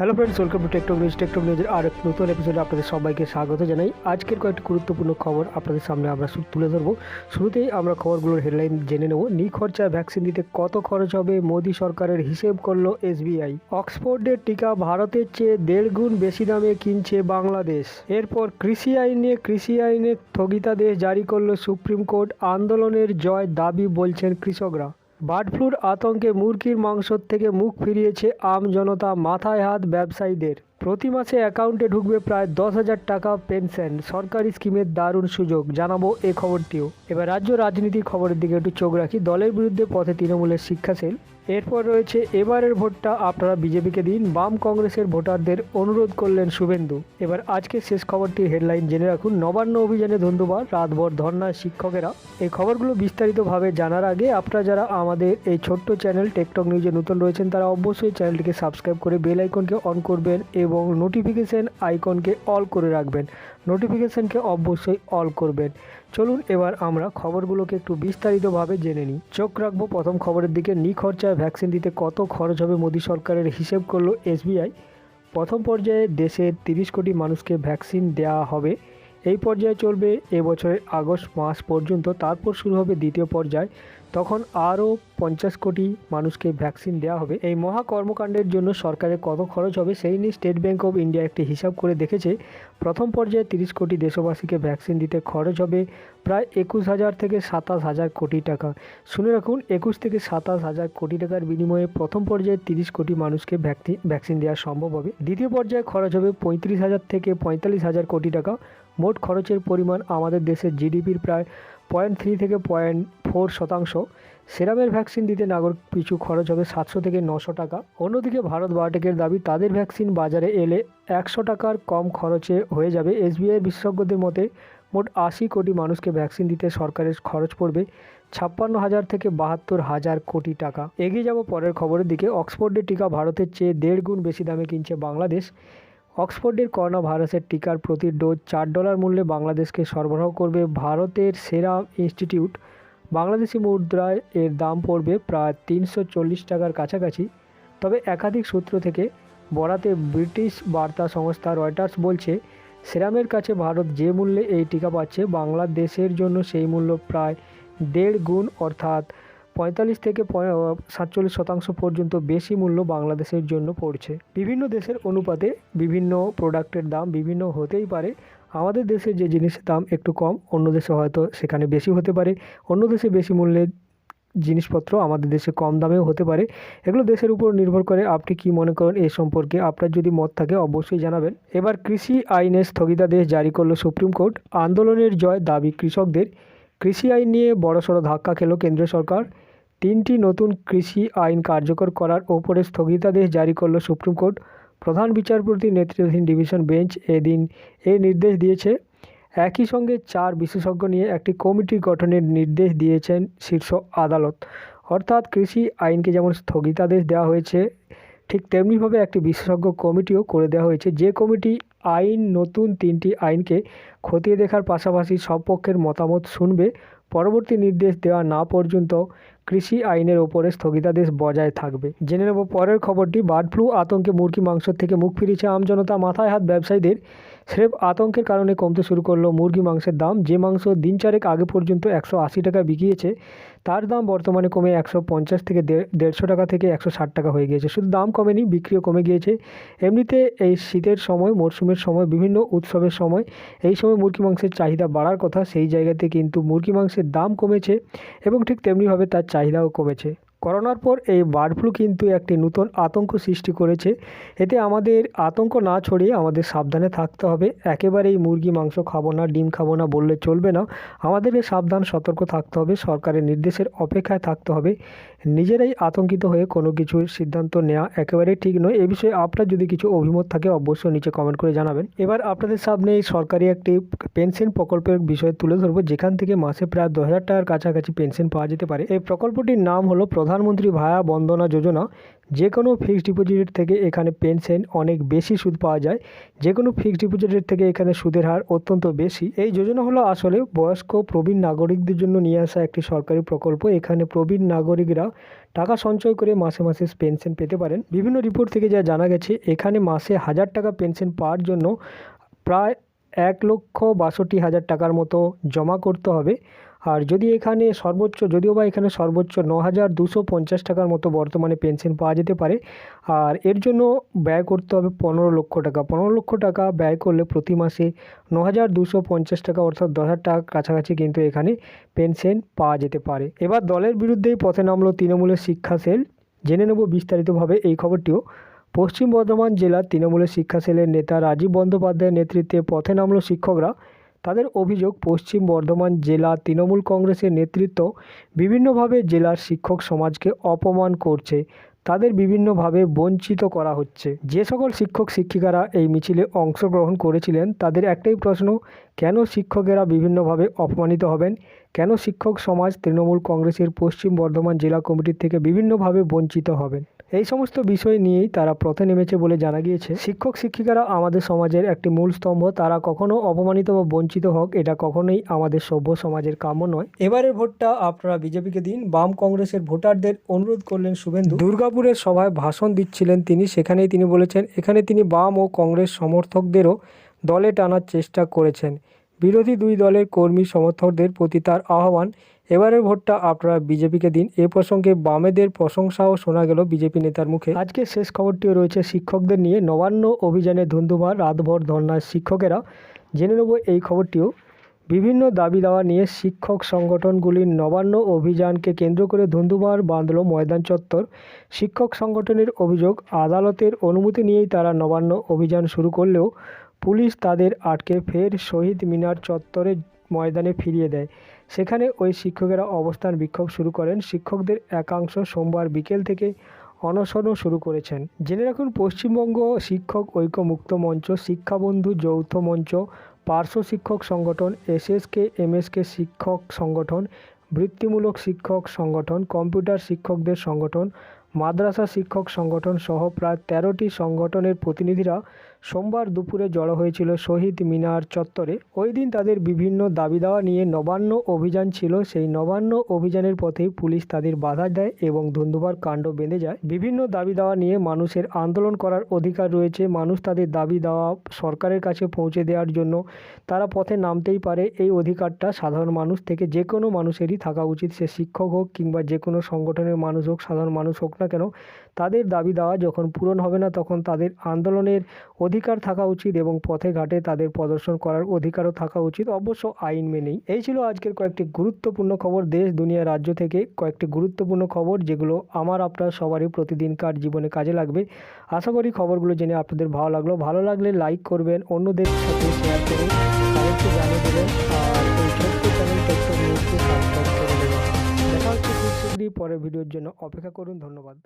Hello friends, welcome to tech talk নিউজের আর এক নতুন এপিসোডে আপনাদের সবাইকে স্বাগত জানাই। আজকের কয়েকটি গুরুত্বপূর্ণ খবর আপনাদের সামনে আমরা তুলে ধরবো। শুরুতেই আমরা খবরগুলোর হেডলাইন জেনে নেব। নিখরচায় ভ্যাকসিন দিতে কত খরচ হবে মোদি সরকারের হিসেব করলো এসবিআই। অক্সফোর্ডের টিকা ভারতের চেয়ে 1.5 গুণ বেশি দামে কিনছে বাংলাদেশ। এরপর কৃষি আইনে স্থগিতাদেশ জারি করলো সুপ্রিম কোর্ট। আন্দোলনের জয় দাবি বলছেন কৃষকরা। বার্ড ফ্লুর আতঙ্কে মুরগির মাংস থেকে মুখ ফিরিয়েছে আম জনতা, মাথায় হাত ব্যবসায়ীদের। প্রতি মাসে অ্যাকাউন্টে ঢুকবে প্রায় 10,000 টাকা পেনশন, সরকারি স্কিমের দারুণ সুযোগ, জানাবো এই খবরটিও। এবার রাজ্য রাজনীতির খবরের দিকে একটু চোখ রাখি। দলের বিরুদ্ধে পথে তৃণমূলের শিক্ষা সেল। এরপর রয়েছে এবারের ভোটটা আপনারা বিজেপিকে দিন, বাম কংগ্রেসের ভোটারদের অনুরোধ করলেন শুভেন্দু। এবার আজকের শেষ খবরটির হেডলাইন জেনে রাখুন। নবান্ন অভিযানে ধন্যবাদ, রাতভর ধর্নায় শিক্ষকেরা। এই খবরগুলো বিস্তারিতভাবে জানার আগে আপনারা যারা আমাদের এই ছোট্ট চ্যানেল টেকটক নিউজে নতুন রয়েছেন তারা অবশ্যই চ্যানেলটিকে সাবস্ক্রাইব করে বেল আইকনকে অন করবেন এবং নোটিফিকেশান আইকনকে অল করে রাখবেন। নোটিফিকেশানকে অবশ্যই অল করবেন। চলুন এবার আমরা খবরগুলোকে একটু বিস্তারিতভাবে জেনে নিই। চোখ রাখবো প্রথম খবরের দিকে। নিখরচায় ভ্যাকসিন দিতে কত খরচ হবে মোদি সরকারের হিসেব করলো এসবিআই। প্রথম পর্যায়ে দেশের 30 কোটি মানুষকে ভ্যাকসিন দেওয়া হবে। এই পর্যায়ে চলবে এবছরের আগস্ট মাস পর্যন্ত। তারপর শুরু হবে দ্বিতীয় পর্যায়, তখন আরও 50 কোটি মানুষকে ভ্যাকসিন দেওয়া হবে। এই মহা কর্মকাণ্ডের জন্য সরকারের কত খরচ হবে সেই নিয়ে স্টেট ব্যাঙ্ক অফ ইন্ডিয়া একটি হিসাব করে দেখেছে। প্রথম পর্যায়ে 30 কোটি দেশবাসীকে ভ্যাকসিন দিতে খরচ হবে প্রায় 21,000 থেকে 27,000 কোটি টাকা। শুনে রাখুন, 21 থেকে 27,000 কোটি টাকার বিনিময়ে প্রথম পর্যায়ে 30 কোটি মানুষকে ভ্যাকসিন দেওয়া সম্ভব হবে। দ্বিতীয় পর্যায়ে খরচ হবে 35,000 থেকে 45,000 কোটি টাকা। মোট খরচের পরিমাণ আমাদের দেশের জিডিপির প্রায় 0.3 থেকে 0.4%। সেরামের ভ্যাকসিন দিতে নাগরিক পিছু খরচ হবে 700 থেকে 900 টাকা। অন্যদিকে ভারত বায়োটেকের দাবি তাদের ভ্যাকসিন বাজারে এলে 100 টাকার কম খরচে হয়ে যাবে। এসবিআই বিশেষজ্ঞদের মতে মোট 80 কোটি মানুষকে ভ্যাকসিন দিতে সরকারের খরচ পড়বে 56,000 থেকে 72,000 কোটি টাকা। এগিয়ে যাব পরের খবরের দিকে। অক্সফোর্ডের টিকা ভারতের চেয়ে 1.5 গুণ বেশি দামে কিনছে বাংলাদেশ। অক্সফোর্ডের করোনা ভাইরাসের টিকার প্রতি ডোজ $4 মূল্যে বাংলাদেশকে সরবরাহ করবে ভারতের সেরাম ইনস্টিটিউট। বাংলাদেশি মুদ্রায় এর দাম পড়বে প্রায় 340 টাকার কাছাকাছি। তবে একাধিক সূত্র থেকে বরাতে ব্রিটিশ বার্তা সংস্থা রয়টার্স বলছে, সেরামের কাছে ভারত যে মূল্যে এই টিকা পাচ্ছে, বাংলাদেশের জন্য সেই মূল্য প্রায় 1.5 গুণ, অর্থাৎ 45 থেকে 47% পর্যন্ত বেশি মূল্য বাংলাদেশের জন্য পড়ছে। বিভিন্ন দেশের অনুপাতে বিভিন্ন প্রোডাক্টের দাম বিভিন্ন হতেই পারে। আমাদের দেশে যে জিনিসের দাম একটু কম, অন্য দেশে হয়তো সেখানে বেশি হতে পারে। অন্য দেশে বেশি মূল্যের জিনিসপত্র আমাদের দেশে কম দামেও হতে পারে। এগুলো দেশের উপর নির্ভর করে। আপনি কি মনে করেন এই সম্পর্কে? আপনার যদি মত থাকে অবশ্যই জানাবেন। এবার কৃষি আইনে স্থগিতাদেশ জারি করলো সুপ্রিম কোর্ট। আন্দোলনের জয় দাবি কৃষকদের। কৃষি আইন নিয়ে বড়সড় ধাক্কা খেল কেন্দ্রীয় সরকার। 3টি নতুন কৃষি আইন কার্যকর করার ওপরে স্থগিতাদেশ জারি করল সুপ্রিম কোর্ট। প্রধান বিচারপতি নেতৃত্বাধীন ডিভিশন বেঞ্চ এদিন এই নির্দেশ দিয়েছে। একই সঙ্গে 4 বিশেষজ্ঞ নিয়ে একটি কমিটি গঠনের নির্দেশ দিয়েছেন শীর্ষ আদালত। অর্থাৎ কৃষি আইনকে যেমন স্থগিতাদেশ দেওয়া হয়েছে, ঠিক তেমনিভাবে একটি বিশেষজ্ঞ কমিটিও করে দেওয়া হয়েছে, যে কমিটি নতুন 3টি আইনকে খতিয়ে দেখার পাশাপাশি সব পক্ষের মতামত শুনবে। পরবর্তী নির্দেশ দেওয়া না পর্যন্ত কৃষি আইনের ওপরে স্থগিতাদেশ বজায় থাকবে। জেনে নেব পরের খবরটি। বার্ড ফ্লু আতঙ্কে মুরগি মাংস থেকে মুখ ফিরিয়েছে আমজনতা, মাথায় হাত ব্যবসায়ীদের। স্রেফ আতঙ্কের কারণে কমতে শুরু করলো মুরগি মাংসের দাম। যে মাংস দিন চারেক আগে পর্যন্ত 180 টাকা বিকিয়েছে, তার দাম বর্তমানে কমে 150 থেকে 150 টাকা থেকে 160 টাকা হয়ে গিয়েছে। শুধু দাম কমেনি, বিক্রিও কমে গিয়েছে। এমনিতে এই শীতের সময়, মরশুমের সময়, বিভিন্ন উৎসবের সময় এই সময় মুরগি মাংসের চাহিদা বাড়ার কথা, সেই জায়গাতে কিন্তু মুরগি মাংসের দাম কমেছে এবং ঠিক তেমনিভাবে তার চাহিদাও কমেছে। করোনার পর এই বার্ড ফ্লু কিন্তু একটি নতুন আতঙ্ক সৃষ্টি করেছে। এতে আমাদের আতঙ্ক না ছড়িয়ে আমাদের সাবধানে থাকতে হবে। একেবারেই মুরগি মাংস খাবো না, ডিম খাবো না বললে চলবে না। আমাদেরকে সাবধান সতর্ক থাকতে হবে, সরকারের নির্দেশের অপেক্ষায় থাকতে হবে। নিজেরাই আতঙ্কিত হয়ে কোনো কিছুর সিদ্ধান্ত নেওয়া একেবারেই ঠিক নয়। এ বিষয়ে আপনার যদি কিছু অভিমত থাকে অবশ্যই নিচে কমেন্ট করে জানাবেন। এবার আপনাদের সামনে এই সরকারি একটি পেনশন প্রকল্পের বিষয়ে তুলে ধরবো, যেখান থেকে মাসে প্রায় 10,000 টাকার কাছাকাছি পেনশন পাওয়া যেতে পারে। এই প্রকল্পটির নাম হলো প্রধানমন্ত্রী ভায়া বন্দনা যোজনা। যে কোনো ফিক্সড ডিপোজিটের থেকে এখানে পেনশন অনেক বেশি সুদ পাওয়া যায়। যে কোনো ফিক্সড ডিপোজিটের থেকে এখানে সুদের হার অত্যন্ত বেশি। এই যোজনা হলো আসলে বয়স্ক প্রবীণ নাগরিকদের জন্য নিয়ে আসা একটি সরকারি প্রকল্প। এখানে প্রবীণ নাগরিকরা টাকা সঞ্চয় করে মাসে মাসে পেনশন পেতে পারেন। বিভিন্ন রিপোর্ট থেকে যা জানা গেছে, এখানে মাসে 1000 টাকা পেনশন পাওয়ার জন্য প্রায় 1,62,000 টাকার মতো জমা করতে হবে। আর যদি এখানে সর্বোচ্চ, যদিও বা এখানে সর্বোচ্চ 9,250 টাকার মতো বর্তমানে পেনশন পাওয়া যেতে পারে। আর এর জন্য ব্যয় করতে হবে 15 লক্ষ টাকা। 15 লক্ষ টাকা ব্যয় করলে প্রতি মাসে 9,250 টাকা অর্থাৎ 10,000 টাকার কাছাকাছি কিন্তু এখানে পেনশন পাওয়া যেতে পারে। এবার দলের বিরুদ্ধেই পথে নামলো তৃণমূলের শিক্ষা সেল। জেনে নেব বিস্তারিতভাবে এই খবরটিও। পশ্চিম বর্ধমান জেলার তৃণমূলের শিক্ষা সেলের নেতা রাজীব বন্দ্যোপাধ্যায়ের নেতৃত্বে পথে নামলো শিক্ষকরা। তাদের অভিযোগ, পশ্চিম বর্ধমান জেলা তৃণমূল কংগ্রেসের নেতৃত্ব বিভিন্নভাবে জেলার শিক্ষক সমাজকে অপমান করছে, তাদের বিভিন্নভাবে বঞ্চিত করা হচ্ছে। যে সকল শিক্ষক শিক্ষিকারা এই মিছিলে অংশগ্রহণ করেছিলেন তাদের একটাই প্রশ্ন, কেন শিক্ষকেরা বিভিন্নভাবে অপমানিত হবেন? কেন শিক্ষক সমাজ তৃণমূল কংগ্রেসের পশ্চিম বর্ধমান জেলা কমিটির থেকে বিভিন্নভাবে বঞ্চিত হবেন? এই সমস্ত বিষয় নিয়েই তারা পথে নেমেছে বলে জানা গিয়েছে। শিক্ষক শিক্ষিকারা আমাদের সমাজের একটি মূল স্তম্ভ, তারা কখনো অপমানিত বা বঞ্চিত হোক, এটা কখনোই আমাদের সভ্য সমাজের কাম্য নয়। এবারের ভোটটা আপনারা বিজেপিকে দিন। বাম কংগ্রেসের ভোটারদের অনুরোধ করলেন শুভেন্দু। দুর্গাপুরের সভায় ভাষণ দিচ্ছিলেন তিনি, সেখানেই তিনি বলেছেন, এখানে তিনি বাম ও কংগ্রেস সমর্থকদেরও দলে টানার চেষ্টা করেছেন। বিরোধী দুই দলের কর্মী সমর্থকদের প্রতি তার আহ্বান, এবারের ভোটটা আপনারা বিজেপিকে দিন। এ প্রসঙ্গে বামেদের প্রশংসাও শোনা গেল বিজেপি নেতার মুখে। আজকে শেষ খবরটিও রয়েছে শিক্ষকদের নিয়ে। নবান্ন অভিযানে ধুন্ধুমার, রাতভর ধর্নায় শিক্ষকেরা। জেনে নেব এই খবরটিও। বিভিন্ন দাবি দাওয়া নিয়ে শিক্ষক সংগঠনগুলির নবান্ন অভিযানকে কেন্দ্র করে ধুন্ধুমার বাঁধল ময়দান চত্বর। শিক্ষক সংগঠনের অভিযোগ, আদালতের অনুমতি নিয়েই তারা নবান্ন অভিযান শুরু করলেও পুলিশ তাদের আটকে ফের শহীদ মিনার চত্বরে ময়দানে ফিরিয়ে দেয়। সেখানে ওই শিক্ষকেরা অবস্থান বিক্ষোভ শুরু করেন। শিক্ষকদের একাংশ সোমবার বিকেল থেকে অনশনও শুরু করেছেন। জেনে রাখুন, পশ্চিমবঙ্গ শিক্ষক ঐক্য মুক্ত মঞ্চ, শিক্ষাবন্ধু যৌথ মঞ্চ, পার্শ্ব শিক্ষক সংগঠন, এসএসকে এমএসকে শিক্ষক সংগঠন, বৃত্তিমূলক শিক্ষক সংগঠন, কম্পিউটার শিক্ষকদের সংগঠন, মাদ্রাসা শিক্ষক সংগঠন সহ প্রায় 13টি সংগঠনের প্রতিনিধিরা সোমবার দুপুরে জড়ো হয়েছিল শহীদ মিনার চত্বরে। ওই দিন তাদের বিভিন্ন দাবি দাওয়া নিয়ে নবান্ন অভিযান ছিল। সেই নবান্ন অভিযানের পথেই পুলিশ তাদের বাধা দেয় এবং ধুন্ধুমার কাণ্ড বেঁধে যায়। বিভিন্ন দাবি দাওয়া নিয়ে মানুষের আন্দোলন করার অধিকার রয়েছে। মানুষ তাদের দাবি দাওয়া সরকারের কাছে পৌঁছে দেওয়ার জন্য তারা পথে নামতেই পারে। এই অধিকারটা সাধারণ মানুষ থেকে যে কোনো মানুষেরই থাকা উচিত। সে শিক্ষক হোক কিংবা যে কোনো সংগঠনের মানুষ হোক, সাধারণ মানুষ হোক না কেন, তাদের দাবি দাওয়া যখন পূরণ হবে না তখন তাদের আন্দোলনের অধিকার থাকা উচিত এবং পথে ঘাটে তাদের প্রদর্শন করার অধিকারও থাকা উচিত, অবশ্য আইন মেনেই। এই ছিল আজকের কয়েকটি গুরুত্বপূর্ণ খবর, দেশ দুনিয়া রাজ্য থেকে কয়েকটি গুরুত্বপূর্ণ খবর, যেগুলো আমার আপনার সবারই প্রতিদিনকার জীবনে কাজে লাগবে। আশা করি খবরগুলো জেনে আপনাদের ভালো লাগলো। ভালো লাগলে লাইক করবেন, অন্যদের সাথে শেয়ার করুন, তাদেরকে জানিয়ে দেবেন। আর এই ছোট্ট চ্যানেল টেকটক নিউজকে সাবস্ক্রাইব করে দেবেন। দেখা হচ্ছে খুব শীঘ্রই পরের ভিডিওর জন্য অপেক্ষা করুন। ধন্যবাদ।